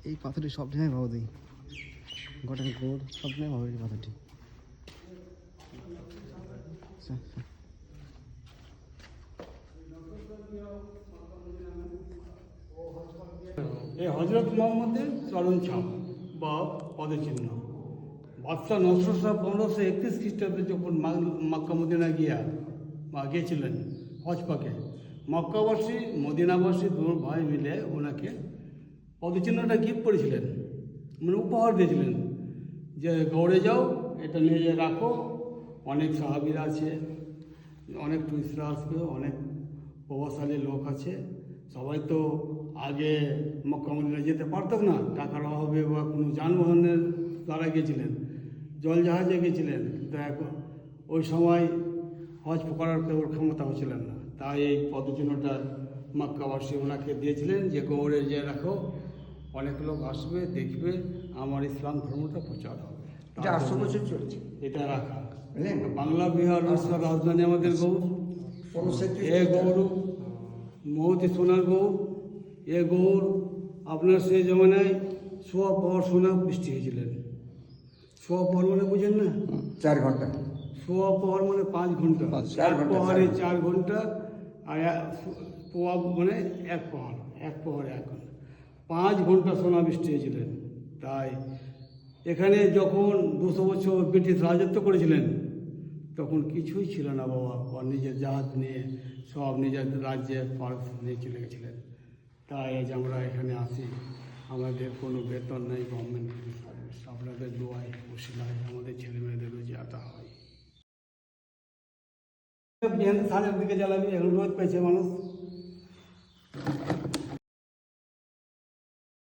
এই পাথরটি সব জায়গায় ভালো দিই গোটা গোড় সব জায়গায় ভালো এই পাথরটি। এই হজরত মোহাম্মদের চরণ ছাপ বা পদচিহ্ন। বাদশাহ নসরুল শাহ 1531 খ্রিস্টাব্দে যখন মক্কা মদিনা গিয়েছিলেন হজ পাকে, মক্কাবাসী মদিনাবাসী দু ভাই মিলে ওনাকে পদচিহ্নটা গিফট করেছিলেন, মানে উপহার দিয়েছিলেন যে গৌড়ে যাও, এটা নিয়ে যে রাখো। অনেক সাহাবীরা আছে, অনেক টুরিস্টরা আসবে, অনেক প্রভাবশালী লোক আছে। সবাই তো আগে মক্কা মদিনা যেতে পারতো না, টাকার অভাবে বা কোনো যানবাহনের দ্বারা গিয়েছিলেন, জল জাহাজে গিয়েছিলেন। কিন্তু এখন ওই সময় হজ করার কেউ ক্ষমতা হচ্ছিলেন না, তাই এই পদচিহ্নটা মক্কাবাসী ওনাকে দিয়েছিলেন যে গৌড়ে যে রাখো, অনেক লোক আসবে, দেখবে, আমার ইসলাম ধর্মটা প্রচার হবে। 800 বছর চলছে এটা রাখা। বাংলা বিহার উড়িষ্যার রাজধানী আমাদের গৌড়। এ গৌড় মহতি সোনার গৌড়। এ গৌড় আপনার সেই জমানায় সোয়া পর সোনা বৃষ্টি হয়েছিলেন। সোয়া পর মানে বুঝেন না? 4 ঘন্টা। সোয়া পর মানে 5 ঘন্টা। 4 ঘন্টা, পহাড়ে 4 ঘন্টা, আর পোয়া মানে এক পহাড়, এক পহাড়ে 1 ঘন্টা, 5 ঘন্টা সোনা বৃষ্টি হয়েছিলেন। তাই এখানে যখন 200 বছর ব্রিটিশ রাজত্ব করেছিলেন, তখন কিছুই ছিল না বাবা, আর নিজের জাহাজ নিয়ে সব নিজের রাজ্যে পার্ক নিয়ে চলে গেছিলেন। তাই আজ আমরা এখানে আসি, আমাদের কোনো বেতন নেই, গভর্নমেন্ট সার্ভিস, আপনাদের দোয়ায় উশিলায় আমাদের ছেলে মেয়েদের রোজগারটা হয়। বিহান সালের দিকে জ্বালাবি, এখন রোদ পেয়েছে মানুষ।